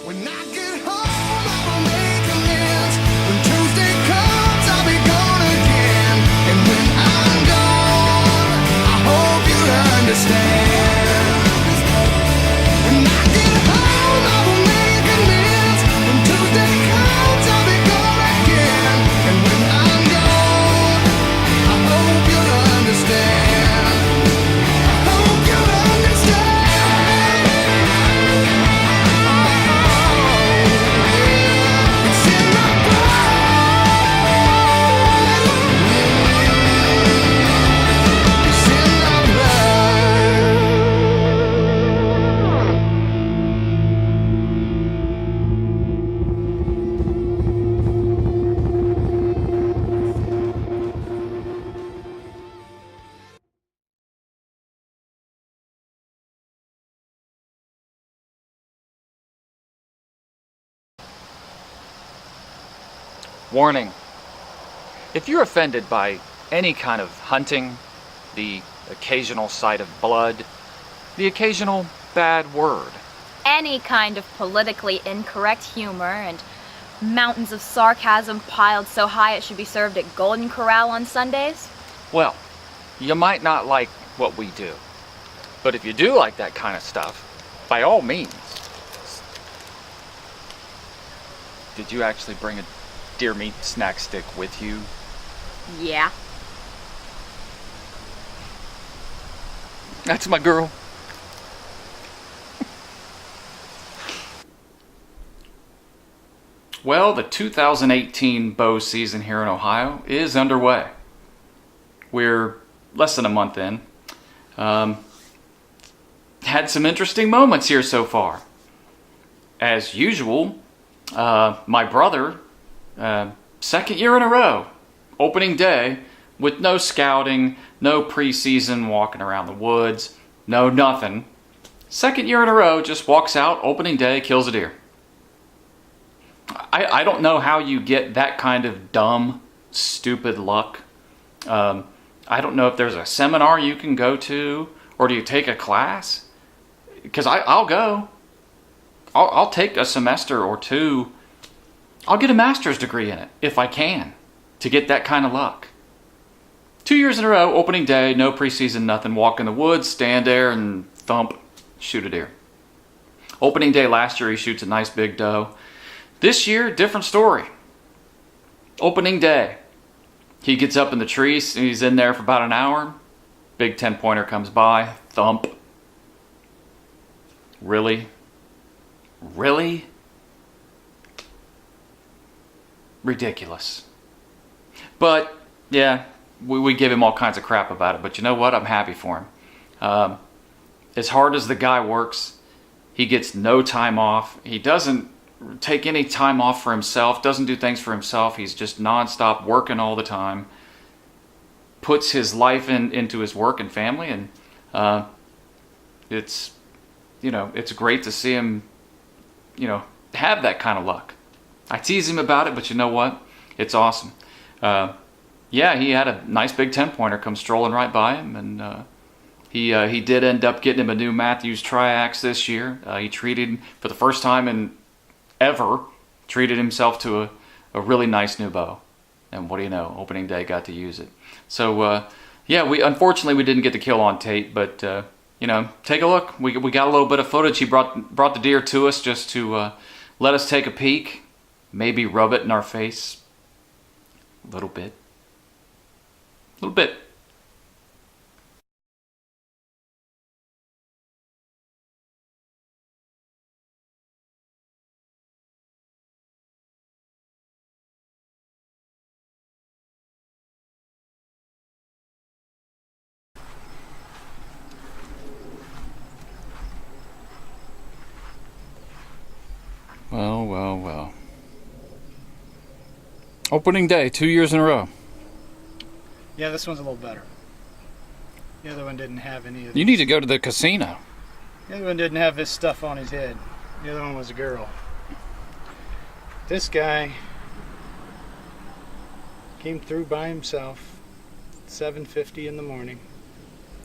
When I get home, I will make amends. When Tuesday comes, I'll be gone again. And when I'm gone, I hope you'll understand. When I get home, I will make amends. When Tuesday comes, I'll be gone again. And when I'm gone, I hope you'll understand. I hope you'll understand. It's in my blood. It's in my blood. Warning. If you're offended by any kind of hunting, the occasional sight of blood, the occasional bad word, Any kind of politically incorrect humor and mountains of sarcasm piled so high it should be served at Golden Corral on Sundays, well, you might not like what we do. But if you do like that kind of stuff, by all means. Did you actually bring a deer meat snack stick with you? yeah. That's my girl. Well, the 2018 bow season here in Ohio is underway. We're less than a month in. Had some interesting moments here so far. As usual, my brother, second year in a row, opening day, with no scouting, no preseason walking around the woods, no nothing. Second year in a row, just walks out, opening day, kills a deer. I don't know how you get that kind of dumb, stupid luck. I don't know if there's a seminar you can go to, or do you take a class? Because I'll go. I'll take a semester or two. I'll get a master's degree in it, if I can, to get that kind of luck. 2 years in a row, opening day, no preseason, nothing. Walk in the woods, stand there and thump, shoot a deer. Opening day last year, he shoots a nice big doe. This year, different story. Opening day, he gets up in the trees, and he's in there for about an hour. Big 10-pointer comes by, thump. Really? Really? Ridiculous. But, yeah, we give him all kinds of crap about it. But you know what? I'm happy for him. As hard as the guy works, he gets no time off. He doesn't take any time off for himself, doesn't do things for himself. He's just nonstop working all the time. Puts his life into his work and family, and it's great to see him, have that kind of luck. I tease him about it, but you know what? It's awesome. He had a nice big 10-pointer come strolling right by him, and he did end up getting him a new Matthews Triax this year. He treated, for the first time ever, treated himself to a really nice new bow. And what do you know? Opening day, got to use it. So, unfortunately we didn't get the kill on tape, but, take a look. We got a little bit of footage. He brought the deer to us just to let us take a peek, maybe rub it in our face. A little bit. Well. Opening day, 2 years in a row. Yeah, this one's a little better. The other one didn't have any of You need to go to the casino. The other one didn't have this stuff on his head. The other one was a girl. This guy came through by himself, 7:50 in the morning.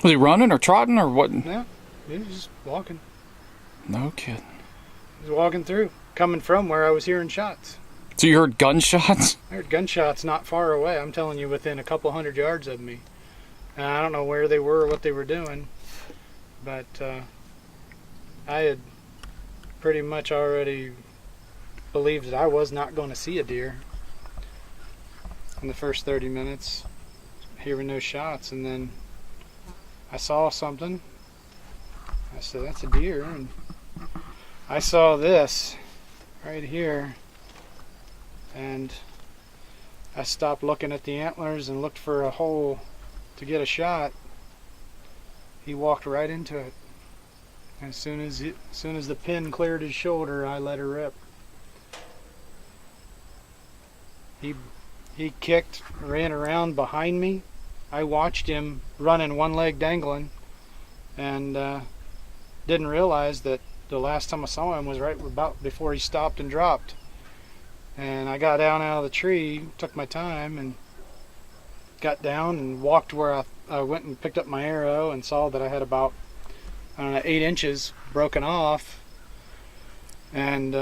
Was he running or trotting or what? No, he was just walking. No kidding. He was walking through. coming from where I was hearing shots. So you heard gunshots? I heard gunshots not far away. I'm telling you, within a couple hundred yards of me. And I don't know where they were or what they were doing, but I had pretty much already believed that I was not going to see a deer in the first 30 minutes, hearing those shots. And then I saw something. I said, that's a deer. And I saw this right here. And I stopped looking at the antlers and looked for a hole to get a shot. He walked right into it. As soon as the pin cleared his shoulder, I let her rip. He kicked, ran around behind me. I watched him running, one leg dangling, and didn't realize that the last time I saw him was right about before he stopped and dropped. And I got down out of the tree, took my time, and got down and walked where I went and picked up my arrow and saw that I had about, I don't know, 8 inches broken off. And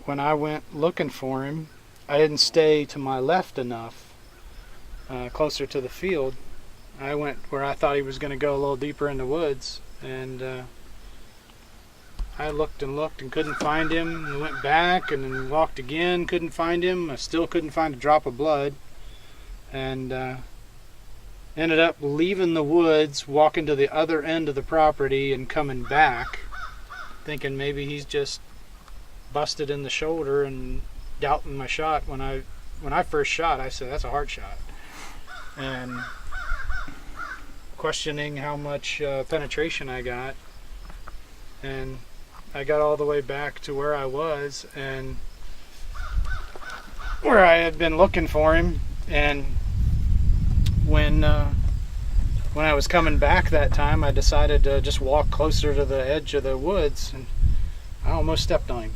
when I went looking for him, I didn't stay to my left enough, closer to the field. I went where I thought he was going to go a little deeper in the woods, and I looked and looked and couldn't find him, and went back and then walked again, couldn't find him. I still couldn't find a drop of blood, and ended up leaving the woods, walking to the other end of the property and coming back, thinking maybe he's just busted in the shoulder and doubting my shot. When I first shot, I said, that's a hard shot, and questioning how much penetration I got. And I got all the way back to where I was and where I had been looking for him. And when I was coming back that time, I decided to just walk closer to the edge of the woods, and I almost stepped on him.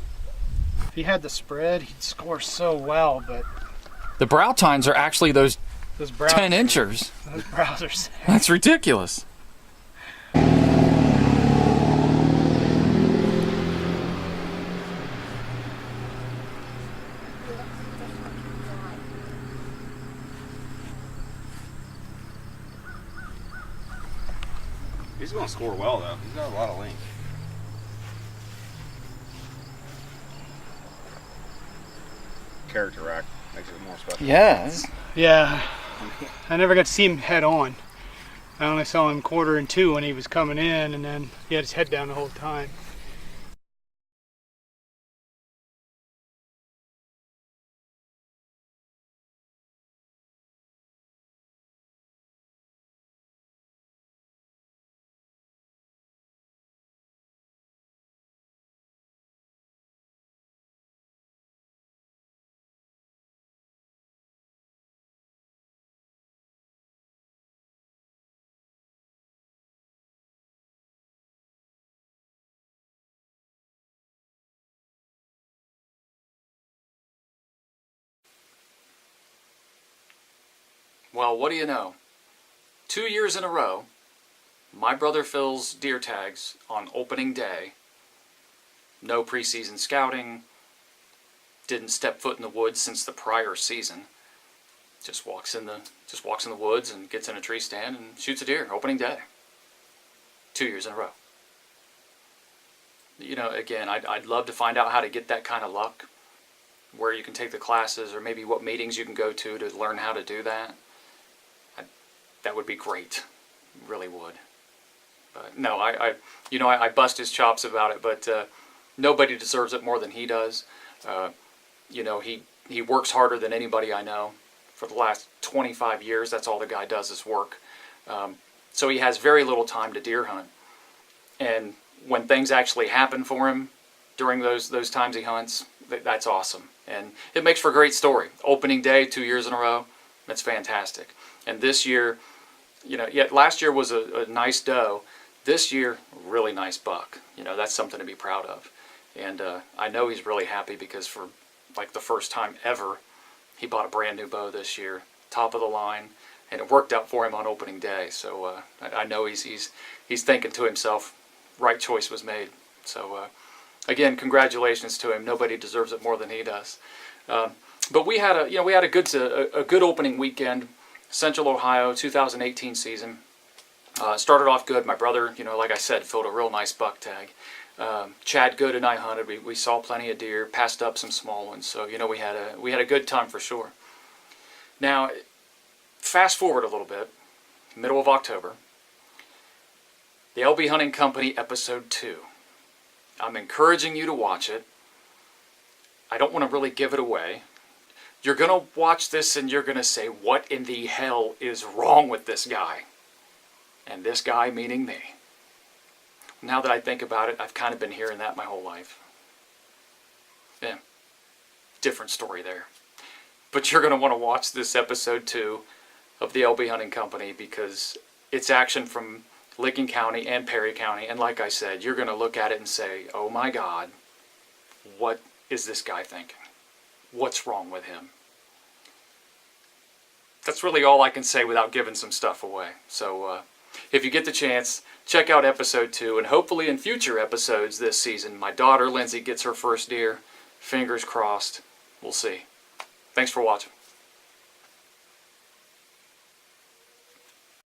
If he had the spread, he'd score so well, but The brow tines are actually those brows 10 inchers. Those brows are sick. That's ridiculous. He's going to score well, though. He's got a lot of length. Character rack makes it more special. Yes. Yeah, I never got to see him head on. I only saw him 1/4 and 2 when he was coming in, and then he had his head down the whole time. Well, what do you know? 2 years in a row, my brother Phil's deer tags on opening day. No preseason scouting. Didn't step foot in the woods since the prior season. Just walks in the woods and gets in a tree stand and shoots a deer opening day. 2 years in a row. You know, again, I'd love to find out how to get that kind of luck, where you can take the classes or maybe what meetings you can go to learn how to do that. That would be great, really would. But no, I bust his chops about it, but nobody deserves it more than he does. You know, he works harder than anybody I know. For the last 25 years, that's all the guy does is work. So he has very little time to deer hunt. And when things actually happen for him during those times he hunts, that's awesome. And it makes for a great story. Opening day, 2 years in a row, that's fantastic. And this year, you know, last year was a nice doe. This year, really nice buck. You know, that's something to be proud of. And I know he's really happy because for like the first time ever, he bought a brand new bow this year, top of the line, and it worked out for him on opening day. So I know he's thinking to himself, right choice was made. So again, congratulations to him. Nobody deserves it more than he does. But we had a good opening weekend. Central Ohio 2018 season started off good. My brother, like I said, filled a real nice buck tag. Chad Good and I hunted. We saw plenty of deer, passed up some small ones. So we had a good time for sure. Now, fast forward a little bit, middle of October. The LB Hunting Company episode 2. I'm encouraging you to watch it. I don't want to really give it away. You're going to watch this and you're going to say, what in the hell is wrong with this guy? And this guy meaning me. Now that I think about it, I've kind of been hearing that my whole life. Yeah, different story there. But you're going to want to watch this episode 2 of the LB Hunting Company because it's action from Licking County and Perry County. And like I said, you're going to look at it and say, oh my God, what is this guy thinking? What's wrong with him? That's really all I can say without giving some stuff away. So if you get the chance, check out episode 2, and hopefully in future episodes this season, my daughter Lindsay gets her first deer. Fingers crossed. We'll see. Thanks for watching.